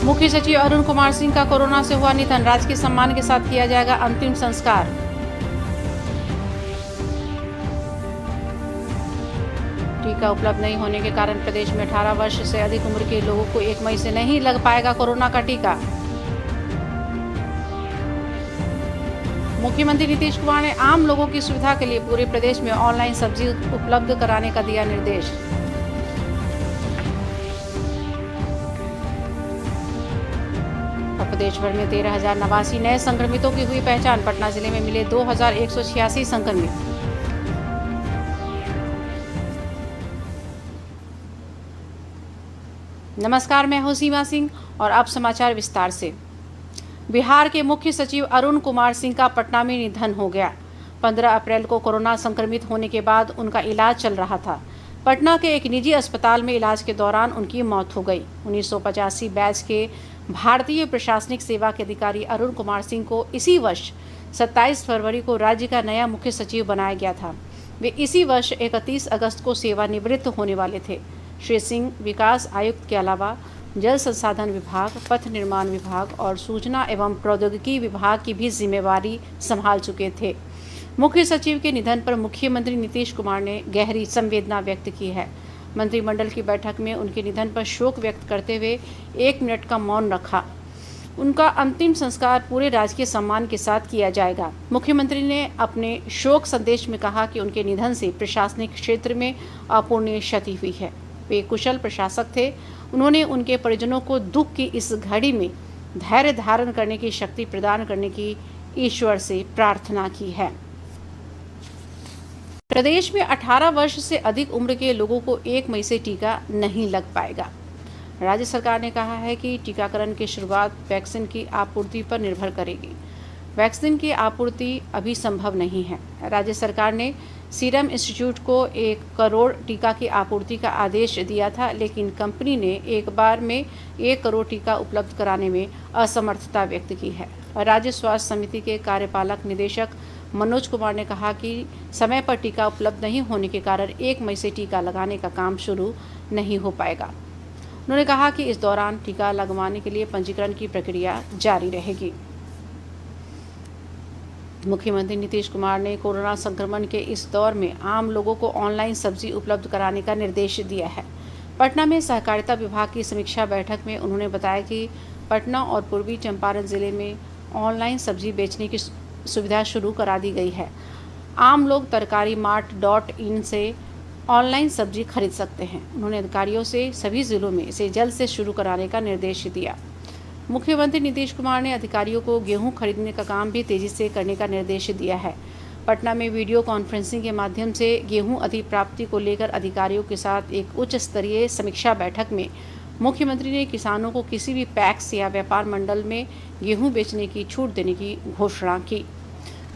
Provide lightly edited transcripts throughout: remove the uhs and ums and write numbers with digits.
मुख्य सचिव अरुण कुमार सिंह का कोरोना से हुआ निधन। राजकीय सम्मान के साथ किया जाएगा अंतिम संस्कार। टीका उपलब्ध नहीं होने के कारण प्रदेश में 18 वर्ष से अधिक उम्र के लोगों को 1 मई से नहीं लग पाएगा कोरोना का टीका। मुख्यमंत्री नीतीश कुमार ने आम लोगों की सुविधा के लिए पूरे प्रदेश में ऑनलाइन सब्जी उपलब्ध कराने का दिया निर्देश। प्रदेश भर में 13,089 नए संक्रमितों की हुई पहचान। पटना जिले में मिले 2,186 संक्रमित। नमस्कार, मैं हूं सीमा सिंह और अब समाचार विस्तार से। बिहार के मुख्य सचिव अरुण कुमार सिंह का पटना में निधन हो गया। 15 अप्रैल को कोरोना संक्रमित होने के बाद उनका इलाज चल रहा था। पटना के एक निजी अस्पताल में इलाज के दौरान उनकी मौत हो गई। 1985 बैच के भारतीय प्रशासनिक सेवा के अधिकारी अरुण कुमार सिंह को इसी वर्ष 27 फरवरी को राज्य का नया मुख्य सचिव बनाया गया था। वे इसी वर्ष 31 अगस्त को सेवानिवृत्त होने वाले थे। श्री सिंह विकास आयुक्त के अलावा जल संसाधन विभाग, पथ निर्माण विभाग और सूचना एवं प्रौद्योगिकी विभाग की भी जिम्मेवारी संभाल चुके थे। मुख्य सचिव के निधन पर मुख्यमंत्री नीतीश कुमार ने गहरी संवेदना व्यक्त की है। मंत्रिमंडल की बैठक में उनके निधन पर शोक व्यक्त करते हुए 1 मिनट का मौन रखा। उनका अंतिम संस्कार पूरे राजकीय सम्मान के साथ किया जाएगा। मुख्यमंत्री ने अपने शोक संदेश में कहा कि उनके निधन से प्रशासनिक क्षेत्र में अपूरणीय क्षति हुई है। वे कुशल प्रशासक थे। उन्होंने उनके परिजनों को दुख की इस घड़ी में धैर्य धारण करने की शक्ति प्रदान करने की ईश्वर से प्रार्थना की है। प्रदेश में 18 वर्ष से अधिक उम्र के लोगों को 1 मई से टीका नहीं लग पाएगा। राज्य सरकार ने कहा है कि टीकाकरण की शुरुआत वैक्सीन की आपूर्ति पर निर्भर करेगी। वैक्सीन की आपूर्ति अभी संभव नहीं है। राज्य सरकार ने सीरम इंस्टीट्यूट को 1 करोड़ टीका की आपूर्ति का आदेश दिया था, लेकिन कंपनी ने एक बार में 1 करोड़ टीका उपलब्ध कराने में असमर्थता व्यक्त की है। राज्य स्वास्थ्य समिति के कार्यपालक निदेशक मनोज कुमार ने कहा कि समय पर टीका उपलब्ध नहीं होने के कारण 1 मई से टीका लगाने का काम शुरू नहीं हो पाएगा। उन्होंने कहा कि इस दौरान टीका लगवाने के लिए पंजीकरण की प्रक्रिया जारी रहेगी। मुख्यमंत्री नीतीश कुमार ने कोरोना संक्रमण के इस दौर में आम लोगों को ऑनलाइन सब्जी उपलब्ध कराने का निर्देश दिया है। पटना में सहकारिता विभाग की समीक्षा बैठक में उन्होंने बताया कि पटना और पूर्वी चंपारण जिले में ऑनलाइन सब्जी बेचने की सुविधा शुरू करा दी गई है। आम लोग तरकारीमार्ट.in से ऑनलाइन सब्जी खरीद सकते हैं। उन्होंने अधिकारियों से सभी जिलों में इसे जल्द से शुरू कराने का निर्देश दिया। मुख्यमंत्री नीतीश कुमार ने अधिकारियों को गेहूं खरीदने का काम भी तेजी से करने का निर्देश दिया है। पटना में वीडियो कॉन्फ्रेंसिंग के माध्यम से गेहूं अधिप्राप्ति को लेकर अधिकारियों के साथ एक उच्च स्तरीय समीक्षा बैठक में मुख्यमंत्री ने किसानों को किसी भी पैक्स या व्यापार मंडल में गेहूं बेचने की छूट देने की घोषणा की।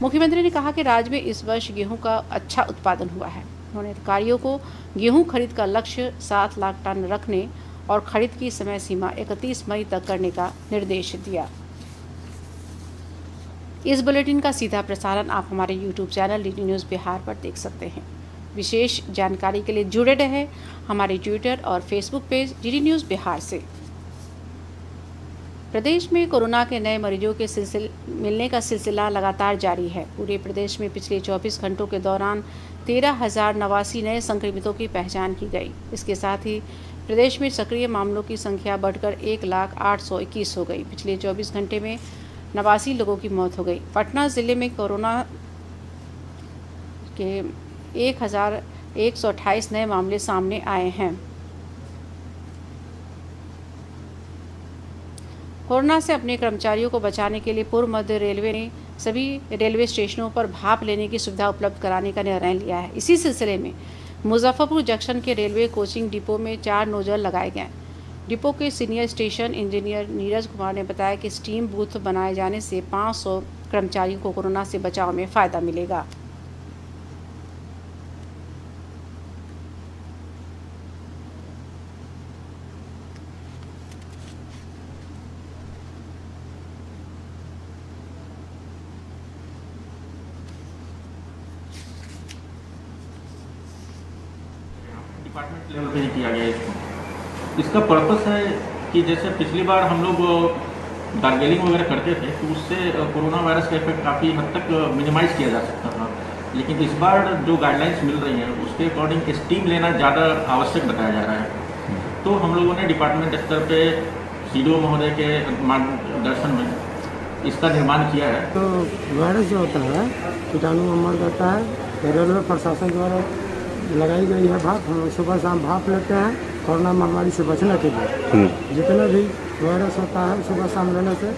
मुख्यमंत्री ने कहा कि राज्य में इस वर्ष गेहूं का अच्छा उत्पादन हुआ है। उन्होंने अधिकारियों को गेहूं खरीद का लक्ष्य 7 लाख टन रखने और खरीद की समय सीमा 31 मई तक करने का निर्देश दिया। इस बुलेटिन का सीधा प्रसारण आप हमारे YouTube channel DD news Bihar पर देख सकते हैं। विशेष जानकारी के लिए जुड़े रहें हमारे ट्विटर और Facebook page DD news Bihar से। प्रदेश में कोरोना के नए मरीजों के मिलने का सिलसिला लगातार जारी है। पूरे प्रदेश में पिछले 24 घंटों के दौरान 13,089 नए संक्रमितों की पहचान की गई। इसके साथ ही प्रदेश में सक्रिय मामलों की संख्या बढ़कर 1,0821 हो गई। पिछले 24 घंटे में 89 लोगों की मौत हो गई। पटना जिले में कोरोना के 1,128 नए मामले सामने आए हैं। कोरोना से अपने कर्मचारियों को बचाने के लिए पूर्व मध्य रेलवे ने सभी रेलवे स्टेशनों पर भाप लेने की सुविधा उपलब्ध कराने का निर्णय लिया है। इसी सिलसिले में मुजफ्फरपुर जंक्शन के रेलवे कोचिंग डिपो में 4 नोजल लगाए गए। डिपो के senior station engineer Neeraj Kumar ने बताया कि स्टीम बूथ बनाए जाने से 500 कर्मचारियों को कोरोना से बचाव में फ़ायदा मिलेगा। डिपार्टमेंट लेवल पे ही किया गया इसको। इसका पर्पस है कि जैसे पिछली बार हम लोग गार्गलिंग वगैरह करते थे तो उससे कोरोना वायरस का इफेक्ट काफ़ी हद तक मिनिमाइज़ किया जा सकता था, लेकिन इस बार जो गाइडलाइंस मिल रही हैं उसके अकॉर्डिंग स्टीम लेना ज़्यादा आवश्यक बताया जा रहा है। तो हम लोगों ने डिपार्टमेंट स्तर पे सीडीओ महोदय के मार्गदर्शन में इसका निर्माण किया है। तो वायरस जो होता है कीटाणु में मर जाता है, तो रेलवे प्रशासन द्वारा लगाई गई है भाप। हम सुबह शाम भाप लेते हैं कोरोना महामारी से बचने के लिए। जितना भी वायरस होता है सुबह शाम लेने से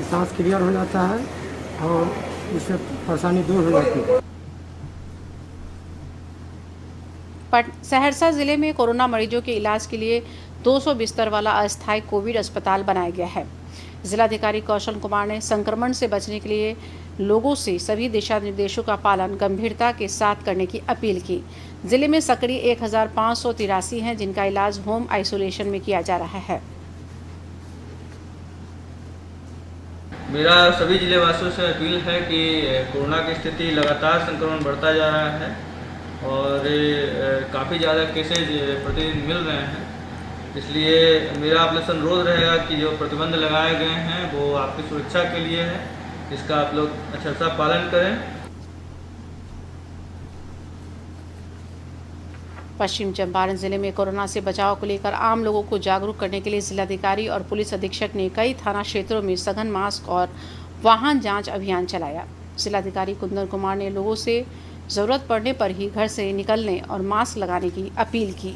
सांस क्लियर हो जाता है और इससे परेशानी दूर हो जाती है। सहरसा जिले में कोरोना मरीजों के इलाज के लिए 200 बिस्तर वाला अस्थायी कोविड अस्पताल बनाया गया है। जिलाधिकारी कौशल कुमार ने संक्रमण से बचने के लिए लोगों से सभी दिशा निर्देशों का पालन गंभीरता के साथ करने की अपील की। जिले में सक्रिय 1583 हैं जिनका इलाज होम आइसोलेशन में किया जा रहा है। मेरा सभी जिले वासियों से अपील है कि कोरोना की स्थिति लगातार संक्रमण बढ़ता जा रहा है और काफ़ी ज़्यादा केसेज प्रतिदिन मिल रहे हैं। इसलिए मेरा आप लोग से अनुरोध रहेगा कि जो प्रतिबंध लगाए गए हैं वो आपकी सुरक्षा के लिए है, इसका आप लोग अच्छा सा पालन करें। पश्चिम चंपारण जिले में कोरोना से बचाव को लेकर आम लोगों को जागरूक करने के लिए जिलाधिकारी और पुलिस अधीक्षक ने कई थाना क्षेत्रों में सघन मास्क और वाहन जांच अभियान चलाया। जिलाधिकारी कुंदन कुमार ने लोगों से जरूरत पड़ने पर ही घर से निकलने और मास्क लगाने की अपील की।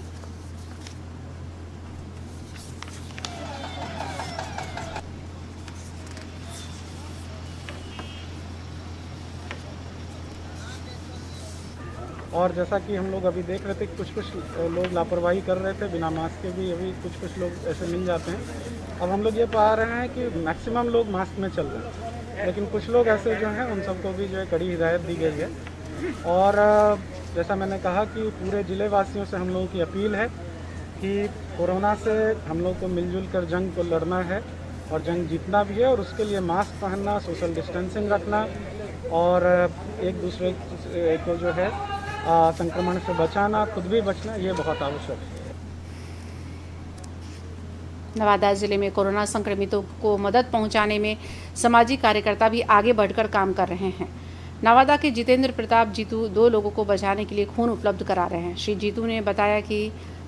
और जैसा कि हम लोग अभी देख रहे थे कुछ लोग लापरवाही कर रहे थे, बिना मास्क के भी अभी कुछ लोग ऐसे मिल जाते हैं। अब हम लोग ये पा रहे हैं कि मैक्सिमम लोग मास्क में चल रहे हैं, लेकिन कुछ लोग ऐसे जो हैं उन सबको भी जो है कड़ी हिदायत दी गई है। और जैसा मैंने कहा कि पूरे ज़िले वासियों से हम लोगों की अपील है कि कोरोना से हम लोग को मिलजुल कर जंग को लड़ना है और जंग जीतना भी है, और उसके लिए मास्क पहनना, सोशल डिस्टेंसिंग रखना और एक दूसरे को जो है संक्रमण से बचाना, खुद भी बचना, ये बहुत आवश्यक है। नवादा जिले में कोरोना संक्रमितों को मदद पहुंचाने में सामाजिक कार्यकर्ता भी आगे बढ़कर काम कर रहे हैं। नवादा के जितेंद्र प्रताप जीतू 2 लोगों को बचाने के लिए खून उपलब्ध करा रहे हैं। श्री जीतू ने बताया कि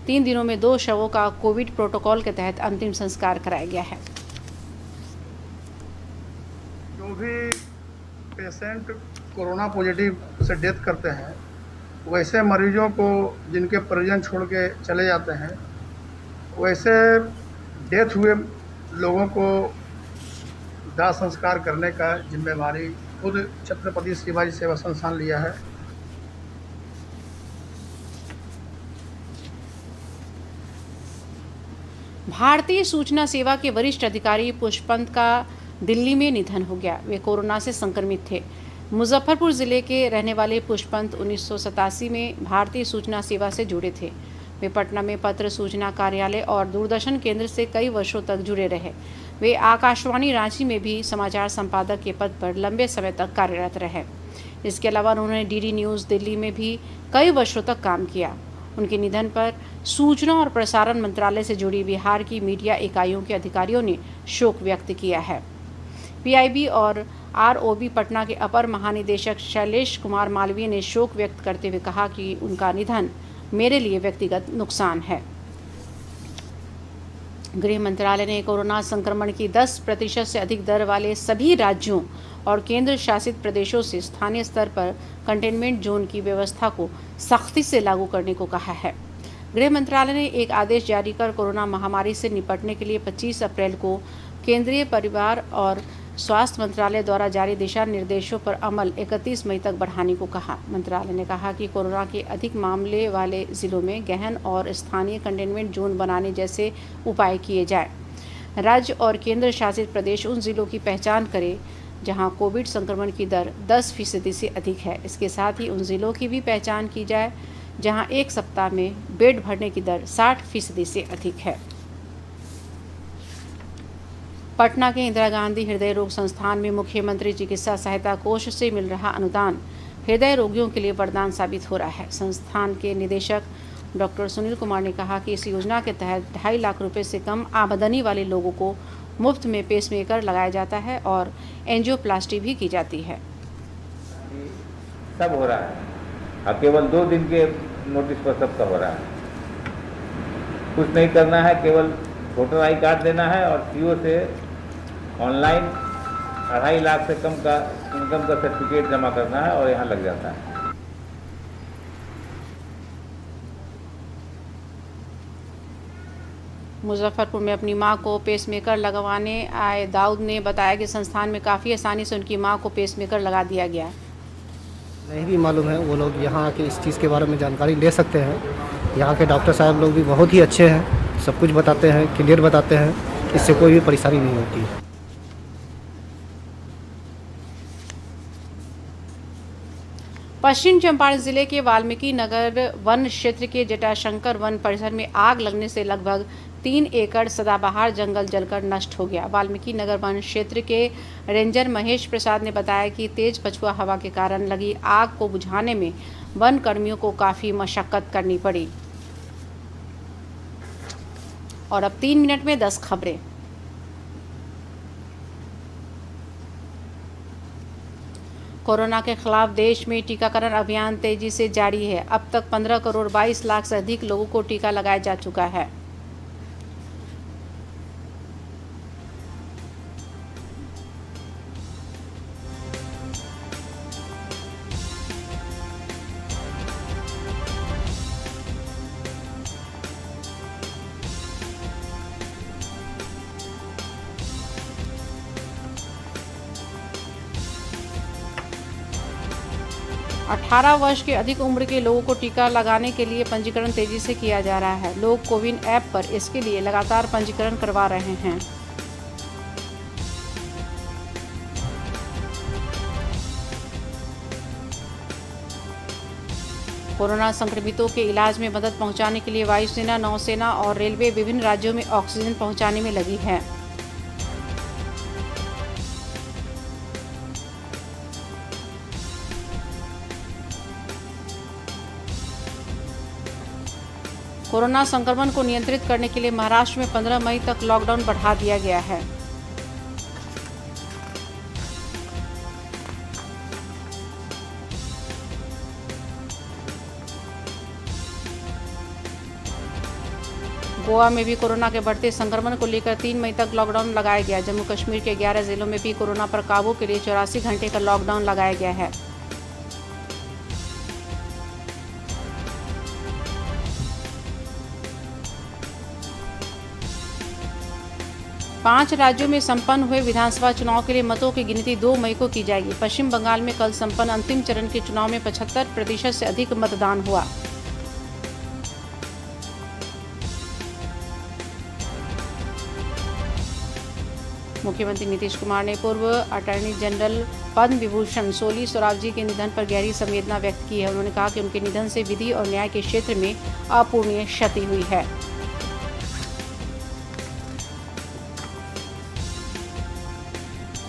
3 दिनों में 2 शवों का कोविड प्रोटोकॉल के तहत अंतिम संस्कार कराया गया है। जो भी पेशेंट कोरोना पॉजिटिव से डेथ करते हैं, वैसे मरीजों को जिनके परिजन छोड़ के चले जाते हैं, वैसे डेथ हुए लोगों को दाह संस्कार करने का जिम्मेवारी खुद छत्रपति शिवाजी सेवा संस्थान लिया है। भारतीय सूचना सेवा के वरिष्ठ अधिकारी पुष्पंत का दिल्ली में निधन हो गया। वे कोरोना से संक्रमित थे। मुजफ्फरपुर जिले के रहने वाले पुष्पंत 1987 में भारतीय सूचना सेवा से जुड़े थे। वे पटना में पत्र सूचना कार्यालय और दूरदर्शन केंद्र से कई वर्षों तक जुड़े रहे। वे आकाशवाणी रांची में भी समाचार संपादक के पद पर लंबे समय तक कार्यरत रहे। इसके अलावा उन्होंने डीडी न्यूज़ दिल्ली में भी कई वर्षों तक काम किया। उनके निधन पर सूचना और प्रसारण मंत्रालय से जुड़ी बिहार की मीडिया इकाइयों के अधिकारियों ने शोक व्यक्त किया है। पीआईबी और आरओबी पटना के अपर महानिदेशक शैलेश कुमार मालवीय ने शोक व्यक्त करते हुए कहा कि उनका निधन मेरे लिए व्यक्तिगत नुकसान है। गृह मंत्रालय ने कोरोना संक्रमण की 10% से अधिक दर वाले सभी राज्यों और केंद्र शासित प्रदेशों से स्थानीय स्तर पर कंटेनमेंट जोन की व्यवस्था को सख्ती से लागू करने को कहा है। गृह मंत्रालय ने एक आदेश जारी कर कोरोना महामारी से निपटने के लिए 25 अप्रैल को केंद्रीय परिवार और स्वास्थ्य मंत्रालय द्वारा जारी दिशा निर्देशों पर अमल 31 मई तक बढ़ाने को कहा। मंत्रालय ने कहा कि कोरोना के अधिक मामले वाले जिलों में गहन और स्थानीय कंटेनमेंट जोन बनाने जैसे उपाय किए जाए। राज्य और केंद्र शासित प्रदेश उन जिलों की पहचान करें जहां कोविड संक्रमण की दर 10% से अधिक है। इसके साथ ही उन जिलों की भी पहचान की जाए जहां एक सप्ताह में बेड भरने की दर 60% से अधिक है। पटना के इंदिरा गांधी हृदय रोग संस्थान में मुख्यमंत्री चिकित्सा सहायता कोष से मिल रहा अनुदान हृदय रोगियों के लिए वरदान साबित हो रहा है। संस्थान के निदेशक डॉक्टर सुनील कुमार ने कहा कि इस योजना के तहत 2.5 लाख रुपए से कम आमदनी वाले लोगों को मुफ्त में पेसमेकर लगाया जाता है और एंजियोप्लास्टी भी की जाती है। सब हो रहा है, अब केवल 2 दिन के नोटिस पर सबका हो रहा है। कुछ नहीं करना है, केवल वोटर आई कार्ड देना है और सीओ से ऑनलाइन 2.5 लाख से कम का इनकम का सर्टिफिकेट जमा करना है और यहाँ लग जाता है। मुजफ्फरपुर में अपनी मां को पेसमेकर लगवाने आए दाऊद ने बताया कि संस्थान में काफ़ी आसानी से उनकी मां को पेसमेकर लगा दिया गया। नहीं भी मालूम है वो लोग यहाँ आके इस चीज़ के बारे में जानकारी ले सकते हैं। यहाँ के डॉक्टर साहब लोग भी बहुत ही अच्छे हैं, सब कुछ बताते हैं, क्लियर बताते हैं, इससे कोई भी परेशानी नहीं होती। पश्चिम चंपारण जिले के वाल्मीकि नगर वन क्षेत्र के जटाशंकर वन परिसर में आग लगने से लगभग 3 एकड़ सदाबहार जंगल जलकर नष्ट हो गया। वाल्मीकि नगर वन क्षेत्र के रेंजर महेश प्रसाद ने बताया कि तेज पछुआ हवा के कारण लगी आग को बुझाने में वन कर्मियों को काफ़ी मशक्कत करनी पड़ी। और अब 3 मिनट में 10 खबरें। कोरोना के खिलाफ देश में टीकाकरण अभियान तेजी से जारी है। अब तक 15 करोड़ 22 लाख से अधिक लोगों को टीका लगाया जा चुका है। अठारह वर्ष के अधिक उम्र के लोगों को टीका लगाने के लिए पंजीकरण तेजी से किया जा रहा है। लोग कोविन ऐप पर इसके लिए लगातार पंजीकरण करवा रहे हैं। कोरोना संक्रमितों के इलाज में मदद पहुंचाने के लिए वायुसेना, नौसेना और रेलवे विभिन्न राज्यों में ऑक्सीजन पहुंचाने में लगी है। कोरोना संक्रमण को नियंत्रित करने के लिए महाराष्ट्र में 15 मई तक लॉकडाउन बढ़ा दिया गया है। गोवा में भी कोरोना के बढ़ते संक्रमण को लेकर 3 मई तक लॉकडाउन लगाया गया। जम्मू कश्मीर के 11 जिलों में भी कोरोना पर काबू के लिए 84 घंटे का लॉकडाउन लगाया गया है। पांच राज्यों में संपन्न हुए विधानसभा चुनाव के लिए मतों की गिनती 2 मई को की जाएगी। पश्चिम बंगाल में कल संपन्न अंतिम चरण के चुनाव में 75% से अधिक मतदान हुआ। मुख्यमंत्री नीतीश कुमार ने पूर्व अटॉर्नी जनरल पद्म विभूषण सोली सोराबजी के निधन पर गहरी संवेदना व्यक्त की है। उन्होंने कहा कि उनके निधन से विधि और न्याय के क्षेत्र में अपूरणीय क्षति हुई है।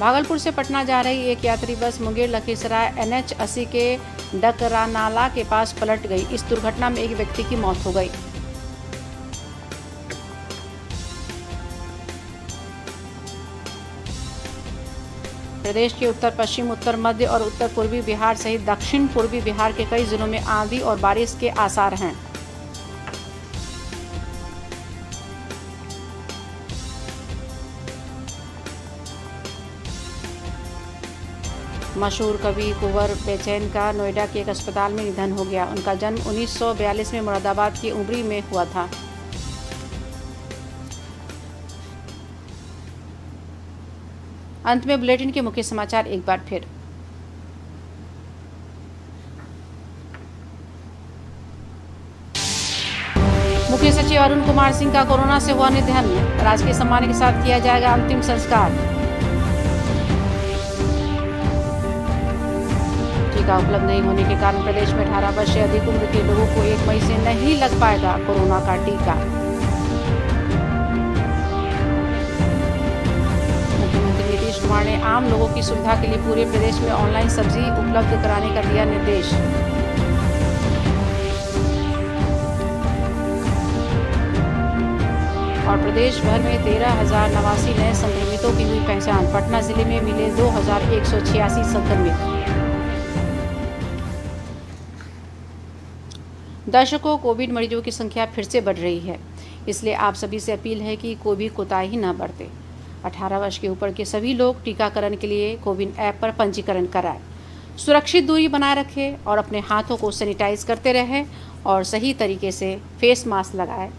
भागलपुर से पटना जा रही एक यात्री बस मुंगेर लखीसराय NH 80 के डकरानाला के पास पलट गई। इस दुर्घटना में एक व्यक्ति की मौत हो गई। प्रदेश के उत्तर पश्चिम, उत्तर मध्य और उत्तर पूर्वी बिहार सहित दक्षिण पूर्वी बिहार के कई जिलों में आंधी और बारिश के आसार हैं। मशहूर कवि कुंवर बेचैन का नोएडा के एक अस्पताल में निधन हो गया। उनका जन्म 1942 में मुरादाबाद के उमरी में हुआ था। अंत में बुलेटिन के मुख्य समाचार एक बार फिर। मुख्य सचिव अरुण कुमार सिंह का कोरोना से हुआ निधन। राजकीय सम्मान के साथ किया जाएगा अंतिम संस्कार। टीका उपलब्ध नहीं होने के कारण प्रदेश में 18 वर्ष से अधिक उम्र के लोगों को 1 मई से नहीं लग पाएगा कोरोना का टीका। मुख्यमंत्री नीतीश कुमार ने आम लोगों की सुविधा के लिए पूरे प्रदेश में ऑनलाइन सब्जी उपलब्ध कराने का दिया निर्देश। और प्रदेश भर में 13,089 नए संक्रमितों की हुई पहचान। पटना जिले में मिले 2,186 संक्रमित। दर्शकों, कोविड मरीजों की संख्या फिर से बढ़ रही है, इसलिए आप सभी से अपील है कि कोई भी कोताही न बरतें। 18 वर्ष के ऊपर के सभी लोग टीकाकरण के लिए कोविन ऐप पर पंजीकरण कराएं। सुरक्षित दूरी बनाए रखें और अपने हाथों को सैनिटाइज करते रहें और सही तरीके से फेस मास्क लगाएं।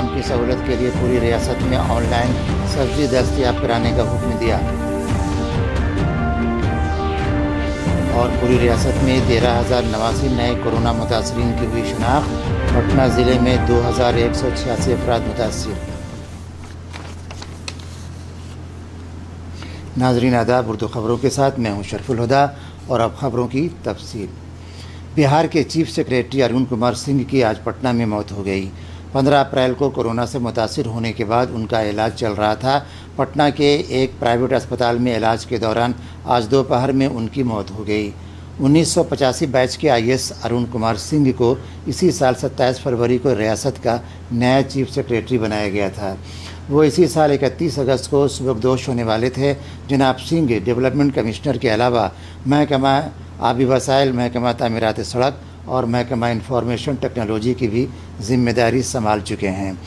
की सहूलत के लिए पूरी रियासत में ऑनलाइन सब्जी दस्तयाब कराने का हुक्म दिया और पूरी रियासत में 13,089 नए कोरोना मुतासरीन की हुई शनाख्त। पटना ज़िले में 2,186 अफराद मुतासर। नाजरीन आदाब, उर्दू ख़बरों के साथ मैं हूं शरफुल हुदा और अब ख़बरों की तफसील। बिहार के चीफ सेक्रेटरी अरुण कुमार सिंह की आज पटना में मौत हो गई। 15 अप्रैल को कोरोना से मुतासिर होने के बाद उनका इलाज चल रहा था। पटना के एक प्राइवेट अस्पताल में इलाज के दौरान आज दोपहर में उनकी मौत हो गई। 1985 बैच के IAS अरुण कुमार सिंह को इसी साल 27 फरवरी को रियासत का नया चीफ सेक्रेटरी बनाया गया था। वो इसी साल 31 अगस्त को सुबकदोश होने वाले थे। जनाब सिंह डेवलपमेंट कमिश्नर के अलावा महकमा आबी वसाइल, महकमा तामीरात सड़क और महकमा इंफॉर्मेशन टेक्नोलॉजी की भी जिम्मेदारी संभाल चुके हैं।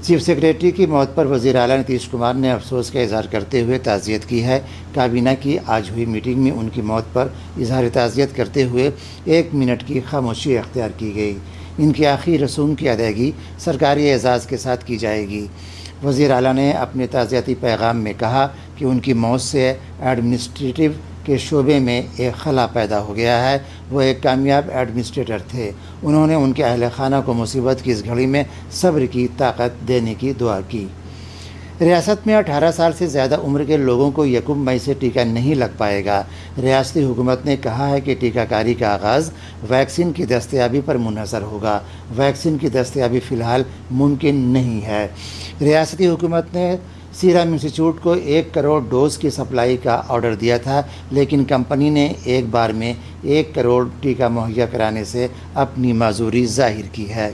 चीफ सेक्रेटरी की मौत पर वज़ीर आला नीतीश कुमार ने अफसोस का इजहार करते हुए ताज़ियत की है। काबीना की आज हुई मीटिंग में उनकी मौत पर इजहार ताज़ियत करते हुए 1 मिनट की खामोशी अख्तियार की गई। इनकी आखिरी रसूम की अदायगी सरकारी एजाज़ के साथ की जाएगी। वज़ीर आला ने अपने ताज़ियती पैगाम में कहा कि उनकी मौत से एडमिनिस्ट्रेटिव के शोबे में एक खला पैदा हो गया है। वो एक कामयाब एडमिनिस्ट्रेटर थे। उन्होंने उनके अहल खाना को मुसीबत की इस घड़ी में सब्र की ताकत देने की दुआ की। रियासत में 18 साल से ज़्यादा उम्र के लोगों को 1 मई से टीका नहीं लग पाएगा। रियासती हुकूमत ने कहा है कि टीकाकारी का आगाज़ वैक्सीन की दस्तयाबी पर मुनहसर होगा। वैक्सीन की दस्तयाबी फ़िलहाल मुमकिन नहीं है। रियासती हुकूमत ने सीरम इंस्टीट्यूट को 1 करोड़ डोज की सप्लाई का ऑर्डर दिया था, लेकिन कंपनी ने एक बार में 1 करोड़ टीका मुहैया कराने से अपनी माजूरी जाहिर की है।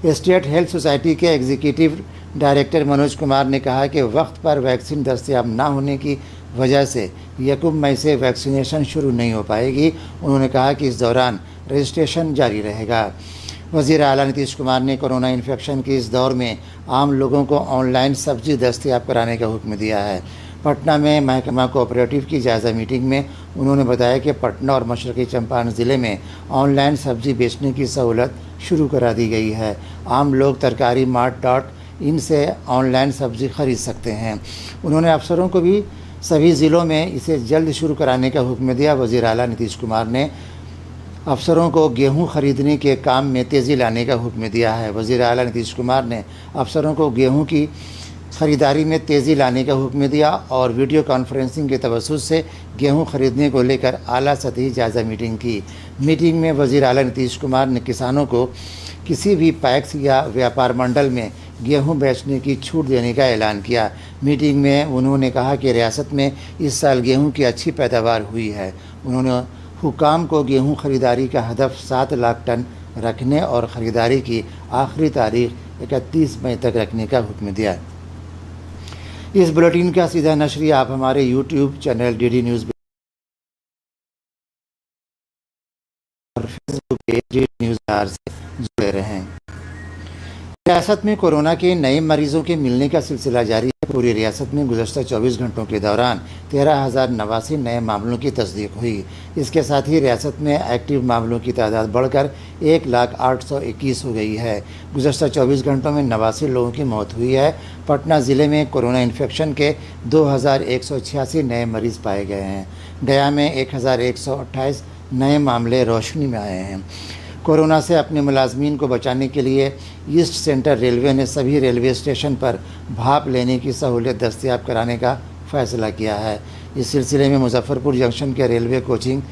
स्टेट हेल्थ सोसाइटी के एग्जीक्यूटिव डायरेक्टर मनोज कुमार ने कहा कि वक्त पर वैक्सीन दस्तयाब ना होने की वजह से 1 मई से वैक्सीनेशन शुरू नहीं हो पाएगी। उन्होंने कहा कि इस दौरान रजिस्ट्रेशन जारी रहेगा। वज़ीर आला नीतीश कुमार ने कोरोना इन्फेक्शन के इस दौर में आम लोगों को ऑनलाइन सब्जी दस्तयाब कराने का हुक्म दिया है। पटना में महकमा कोऑपरेटिव की जायज़ा मीटिंग में उन्होंने बताया कि पटना और मशरक़ी चंपारण ज़िले में ऑनलाइन सब्जी बेचने की सहूलत शुरू करा दी गई है। आम लोग तरकारी मार्ट.in से ऑनलाइन सब्ज़ी ख़रीद सकते हैं। उन्होंने अफसरों को भी सभी ज़िलों में इसे जल्द शुरू कराने का हुक्म दिया। वज़ीर आला नीतीश कुमार ने अफसरों को गेहूं खरीदने के काम में तेज़ी लाने का हुक्म दिया है। वज़ीर आला नीतीश कुमार ने अफसरों को गेहूं की खरीदारी में तेज़ी लाने का हुक्म दिया और वीडियो कॉन्फ्रेंसिंग के तवज्जुह से गेहूं खरीदने को लेकर आला सतही जायज़ा मीटिंग की। मीटिंग में वज़ीर आला नीतीश कुमार ने किसानों को किसी भी पैक्स या व्यापार मंडल में गेहूं बेचने की छूट देने का ऐलान किया। मीटिंग में उन्होंने कहा कि रियासत में इस साल गेहूं की अच्छी पैदावार हुई है। उन्होंने हुकाम को गेहूं खरीदारी का हदफ 7 लाख टन रखने और ख़रीदारी की आखिरी तारीख 31 मई तक रखने का हुक्म दिया। इस बुलेटिन का सीधा नशरी आप हमारे यूट्यूब चैनल DD न्यूज़ और Facebook page DD news Bihar से जुड़े रहें। रियासत में कोरोना के नए मरीजों के मिलने का सिलसिला जारी है। पूरी रियासत में गुज़श्ता 24 घंटों के दौरान 13,089 नए मामलों की तस्दीक हुई। इसके साथ ही रियासत में एक्टिव मामलों की तादाद बढ़कर 1,08,21 हो गई है। गुज़श्ता 24 घंटों में 89 लोगों की मौत हुई है। पटना ज़िले में कोरोना इन्फेक्शन के 2,186 नए मरीज़ पाए गए हैं। गया में 1,128 नए मामले रोशनी में आए हैं। कोरोना से अपने मुलाजमीन को बचाने के लिए ईस्ट सेंट्रल रेलवे ने सभी रेलवे स्टेशन पर भाप लेने की सहूलियत दस्तयाब कराने का फ़ैसला किया है। इस सिलसिले में मुजफ्फरपुर जंक्शन के रेलवे कोचिंग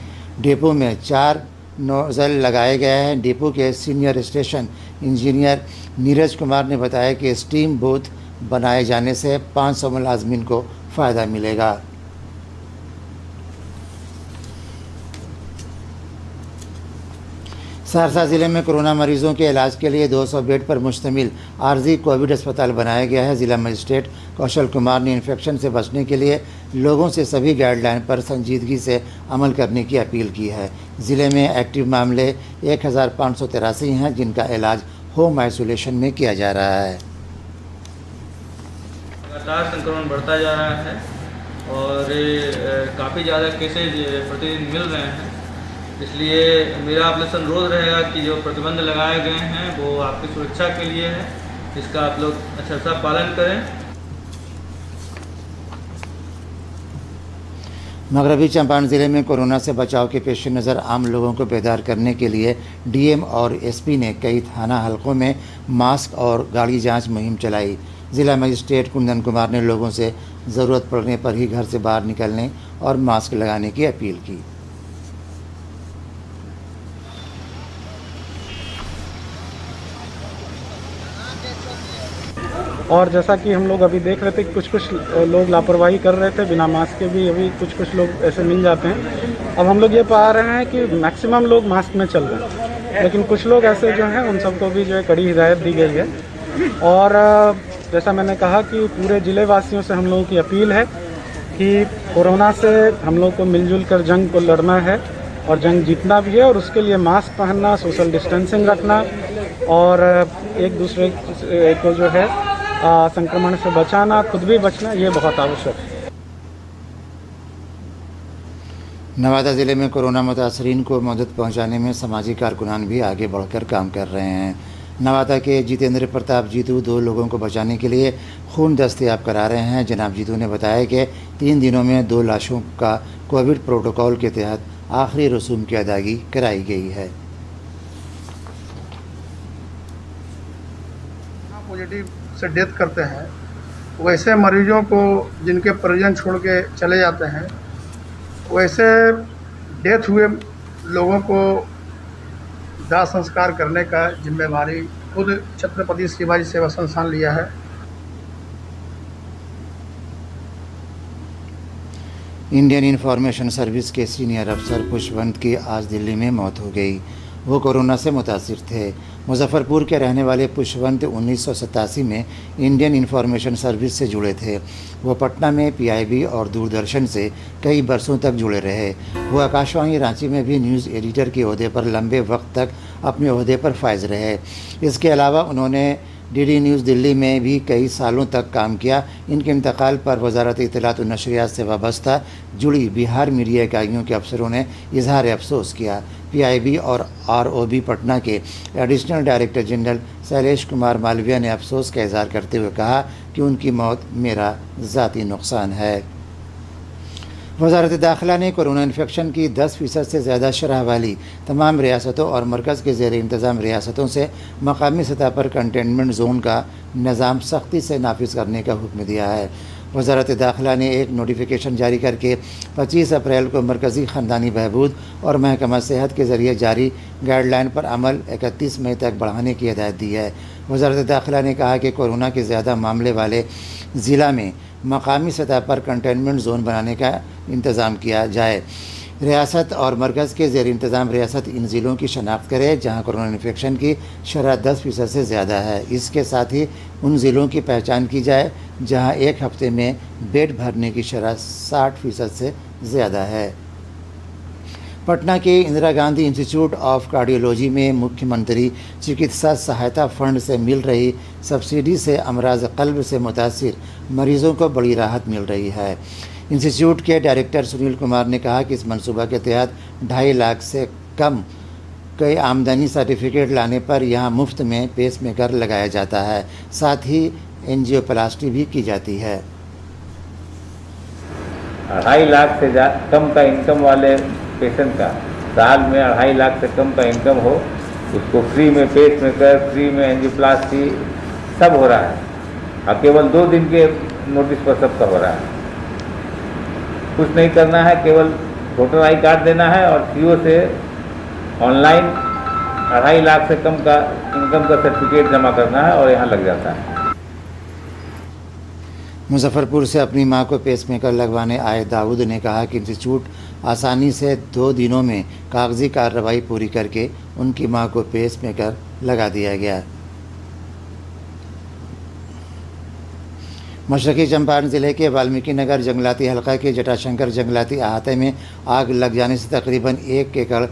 डिपो में 4 नोज़ल लगाए गए हैं। डिपो के senior station engineer Neeraj Kumar ने बताया कि स्टीम बूथ बनाए जाने से 500 मुलाजमीन को फ़ायदा मिलेगा। सहरसा ज़िले में कोरोना मरीजों के इलाज के लिए 200 बेड पर मुश्तमिल आर्जी कोविड अस्पताल बनाया गया है। ज़िला मजिस्ट्रेट कौशल कुमार ने इन्फेक्शन से बचने के लिए लोगों से सभी गाइडलाइन पर संजीदगी से अमल करने की अपील की है। ज़िले में एक्टिव मामले 1,583 हैं, जिनका इलाज होम आइसोलेशन में किया जा रहा है। लगातार संक्रमण बढ़ता जा रहा है और काफ़ी ज़्यादा केसेज प्रतिदिन मिल रहे हैं। इसलिए मेरा आप लोग से अनुरोध रहेगा कि जो प्रतिबंध लगाए गए हैं वो आपकी सुरक्षा के लिए है, इसका आप लोग अच्छा सा पालन करें। मगरबी चंपारण ज़िले में कोरोना से बचाव के पेश नज़र आम लोगों को बेदार करने के लिए DM और SP ने कई थाना हलकों में मास्क और गाड़ी जांच मुहिम चलाई। ज़िला मजिस्ट्रेट कुंदन कुमार ने लोगों से ज़रूरत पड़ने पर ही घर से बाहर निकलने और मास्क लगाने की अपील की। और जैसा कि हम लोग अभी देख रहे थे कि कुछ लोग लापरवाही कर रहे थे, बिना मास्क के भी अभी कुछ लोग ऐसे मिल जाते हैं। अब हम लोग ये पा रहे हैं कि मैक्सिमम लोग मास्क में चल रहे हैं, लेकिन कुछ लोग ऐसे जो हैं उन सबको भी जो है कड़ी हिदायत दी गई है। और जैसा मैंने कहा कि पूरे ज़िले वासियों से हम लोगों की अपील है कि कोरोना से हम लोग को मिलजुल कर जंग को लड़ना है और जंग जीतना भी है, और उसके लिए मास्क पहनना, सोशल डिस्टेंसिंग रखना और एक दूसरे को जो है संक्रमण से बचाना, खुद भी बचना, ये बहुत आवश्यक है। नवादा ज़िले में कोरोना मुतासरीन को मदद पहुंचाने में सामाजिक कारकुनान भी आगे बढ़कर काम कर रहे हैं। नवादा के जितेंद्र प्रताप जीतू 2 लोगों को बचाने के लिए खून दस्तयाब करा रहे हैं। जनाब जीतू ने बताया कि 3 दिनों में 2 लाशों का कोविड प्रोटोकॉल के तहत आखिरी रसूम की अदायगी कराई गई है। पॉजिटिव से डेथ करते हैं, वैसे मरीजों को जिनके परिजन छोड़ के चले जाते हैं, वैसे डेथ हुए लोगों को दाह संस्कार करने का जिम्मेवारी खुद छत्रपति शिवाजी सेवा संस्थान लिया है। इंडियन इंफॉर्मेशन सर्विस के सीनियर अफसर पुष्पवंत की आज दिल्ली में मौत हो गई। वो कोरोना से मुतासिर थे। मुजफ्फरपुर के रहने वाले पुष्पवंत 1987 में इंडियन इंफॉर्मेशन सर्विस से जुड़े थे। वो पटना में PIB और दूरदर्शन से कई बरसों तक जुड़े रहे। वो आकाशवाणी रांची में भी न्यूज़ एडिटर के ओहदे पर लंबे वक्त तक अपने ओहदे पर फायज रहे। इसके अलावा उन्होंने DD न्यूज़ दिल्ली में भी कई सालों तक काम किया। इनके इंतकाल पर वजारत इत्तलात और नशरियात से वाबस्ता जुड़ी बिहार मीडिया इकाइयों के अफसरों ने इजहार अफसोस किया। PIB और ROB पटना के additional director general Shailesh Kumar Malviya ने अफसोस का इजहार करते हुए कहा कि उनकी मौत मेरा ज़ाती नुकसान है। वजारत दाखिला ने कोरोना इन्फेक्शन की 10% से ज़्यादा शरह वाली तमाम रियासतों और मरकज़ के ज़ेर इंतज़ाम रियासतों से मकामी सतह पर कंटेनमेंट जोन का निज़ाम सख्ती से नाफिज करने का हुक्म दिया है। वजारत दाखिला ने एक नोटिफिकेशन जारी करके 25 अप्रैल को मरकज़ी ख़ानदानी बहबूद और महकमा सेहत के ज़रिए जारी गाइडलाइन पर अमल 31 मई तक बढ़ाने की हिदायत दी है। वजारत दाखिला ने कहा कि कोरोना के ज़्यादा मामले वाले ज़िला में मकामी सतह पर कंटेनमेंट जोन बनाने का इंतज़ाम किया जाए। रियासत और मरकज़ के ज़ेर इंतज़ाम रियासत इन ज़िलों की शनाख्त करे जहाँ कोरोना इन्फेक्शन की शरह 10% से ज़्यादा है। इसके साथ ही उन ज़िलों की पहचान की जाए जहाँ एक हफ्ते में बेड भरने की शरह 60% से ज़्यादा है। पटना के Indira Gandhi institute of cardiology में मुख्यमंत्री चिकित्सा सहायता फंड से मिल रही सब्सिडी से अमराज क़ल्ब से मुतासिर मरीज़ों को बड़ी राहत मिल रही है। इंस्टीट्यूट के डायरेक्टर सुनील कुमार ने कहा कि इस मंसूबा के तहत 2.5 लाख से कम कई आमदनी सर्टिफिकेट लाने पर यहाँ मुफ्त में पेसमेकर लगाया जाता है, साथ ही एंजियोप्लास्टी भी की जाती है। 2.5 लाख से कम का इनकम वाले पेशेंट का साल में 2.5 लाख से कम का इनकम हो, उसको फ्री में पेसमेकर, फ्री में एंजियोप्लास्टी सब हो रहा है और केवल 2 दिन के नोटिस पर सबका हो रहा है। कुछ नहीं करना है, केवल वोटर आई कार्ड देना है और सीओ से ऑनलाइन 2.5 लाख से कम का इनकम का सर्टिफिकेट जमा करना है और यहाँ लग जाता है। मुजफ्फरपुर से अपनी मां को पेसमेकर लगवाने आए दाऊद ने कहा कि इंस्टीट्यूट आसानी से 2 दिनों में कागजी कार्रवाई पूरी करके उनकी मां को पेसमेकर लगा दिया गया। मशरक़ी चंपारण ज़िले के वाल्मीकि नगर जंगलाती हलका के जटाशंकर जंगलाती अहाते में आग लग जाने से तकरीबन 1 एकड़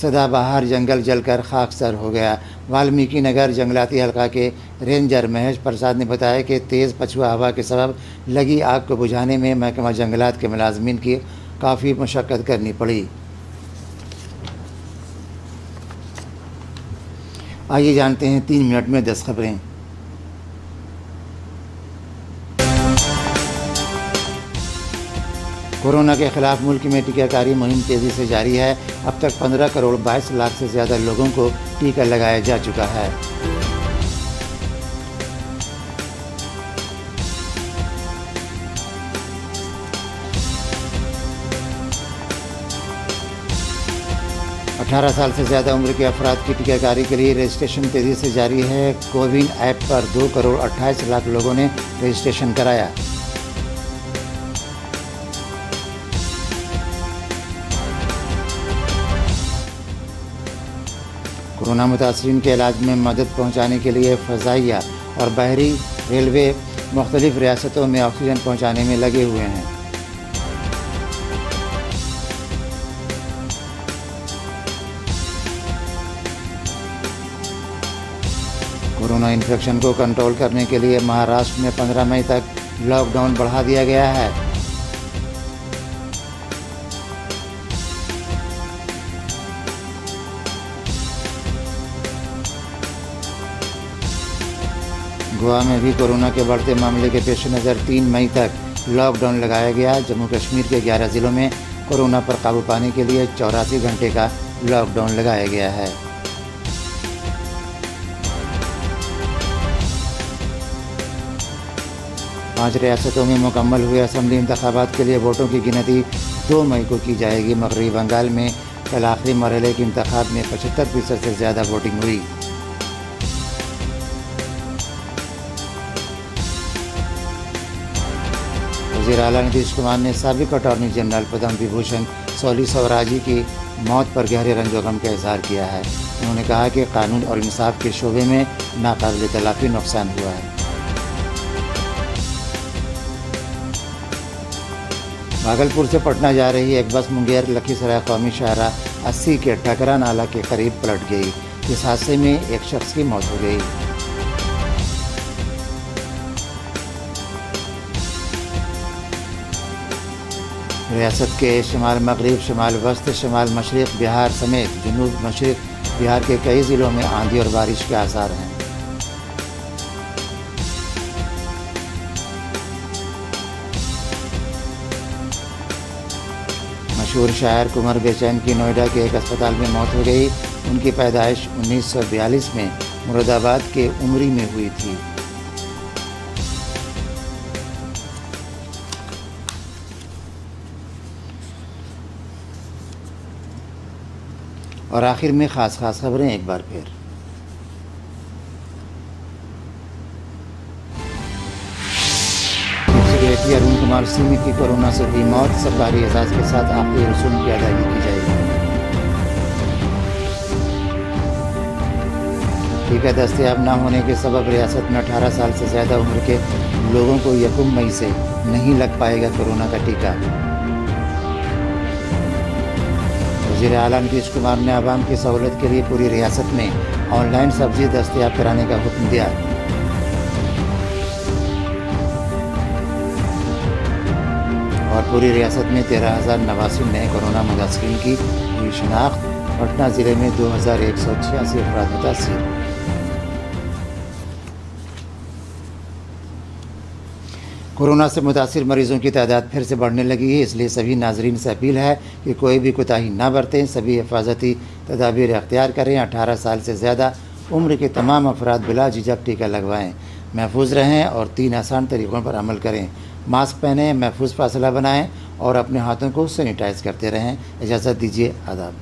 सदाबहार जंगल जलकर खाकसर हो गया। वाल्मीकि नगर जंगलाती हलका के रेंजर महेश प्रसाद ने बताया कि तेज़ पछुआ हवा के सबब लगी आग को बुझाने में महकमा जंगलात के मुलाजमीन की काफ़ी मशक्क़त करनी पड़ी। आइए जानते हैं 3 मिनट में 10 खबरें। कोरोना के खिलाफ मुल्क में टीकाकारी मुहिम तेज़ी से जारी है। अब तक 15 करोड़ 22 लाख से ज़्यादा लोगों को टीका लगाया जा चुका है। अठारह साल से ज़्यादा उम्र के अफराद की टीकाकारी के लिए रजिस्ट्रेशन तेज़ी से जारी है। कोविन ऐप पर 2 करोड़ 28 लाख लोगों ने रजिस्ट्रेशन कराया। कोरोना मुतासरीन के इलाज में मदद पहुंचाने के लिए फ़ज़ाइया और बहरी रेलवे मुख्तलिफ़ रियासतों में ऑक्सीजन पहुंचाने में लगे हुए हैं। कोरोना इन्फेक्शन को कंट्रोल करने के लिए महाराष्ट्र में 15 मई तक लॉकडाउन बढ़ा दिया गया है। गोवा में भी कोरोना के बढ़ते मामले के पेश नज़र 3 मई तक लॉकडाउन लगाया गया। जम्मू कश्मीर के 11 ज़िलों में कोरोना पर काबू पाने के लिए 84 घंटे का लॉकडाउन लगाया गया है। पाँच रियासतों में मुकम्मल हुए असम्बली इंतखाबात के लिए वोटों की गिनती 2 मई को की जाएगी। मगरबी बंगाल में कल आखिरी मरहले के इंतखाब में 75% से ज़्यादा वोटिंग हुई। वज़ीर आला नीतीश कुमार ने साबिक़ अटॉर्नी जनरल पद्म विभूषण सौली स्वराजी की मौत पर गहरे रंजो गम का इजहार किया है। उन्होंने कहा कि कानून और इंसाफ के शोबे में नाकाबिल तलाफ़ी नुकसान हुआ है। भागलपुर से पटना जा रही एक बस मुंगेर लखीसराय कौमी शाहराह 80 के ठकरा नाला के करीब पलट गई। इस हादसे में एक शख्स की मौत हो गई। रियासत के शमाल मगरिब, शमाल वस्त, शमाल मशरिक़ बिहार समेत जनूब मशरिक़ बिहार के कई ज़िलों में आंधी और बारिश के आसार हैं। मशहूर शायर कुंवर बेचैन की नोएडा के एक अस्पताल में मौत हो गई। उनकी पैदाइश 1942 में मुरादाबाद के उमरी में हुई थी। और आखिर में खास खबरें एक बार फिर। सेक्रेटरी अरुण कुमार सिंह की कोरोना से हुई मौत, सरकारी एजाज के साथ आखिरी रसूम की अदायगी की जाएगी। टीका दस्तयाब न होने के सबब रियासत में 18 साल से ज़्यादा उम्र के लोगों को 1 मई से नहीं लग पाएगा कोरोना का टीका। वज़ीर आला नीतीश कुमार ने आवाम की सहूलत के लिए पूरी रियासत में ऑनलाइन सब्जी दस्तयाब कराने का हुक्म दिया। और पूरी रियासत में 13,089 नए कोरोना मुतासिरीन की हुई शनाख्त। पटना ज़िले में 2,186 अफराद मुतासिर। कोरोना से मुतासिर मरीजों की तादाद फिर से बढ़ने लगी है, इसलिए सभी नाजरीन से अपील है कि कोई भी कोताही ना बरतें, सभी हिफाजती तदाबीर अख्तियार करें। 18 साल से ज़्यादा उम्र के तमाम अफराद बिला झिझक टीका लगवाएं, महफूज रहें और 3 आसान तरीक़ों पर अमल करें। मास्क पहनें, महफूज फासला बनाएं और अपने हाथों को सैनिटाइज करते रहें। इजाज़त दीजिए, आदाब।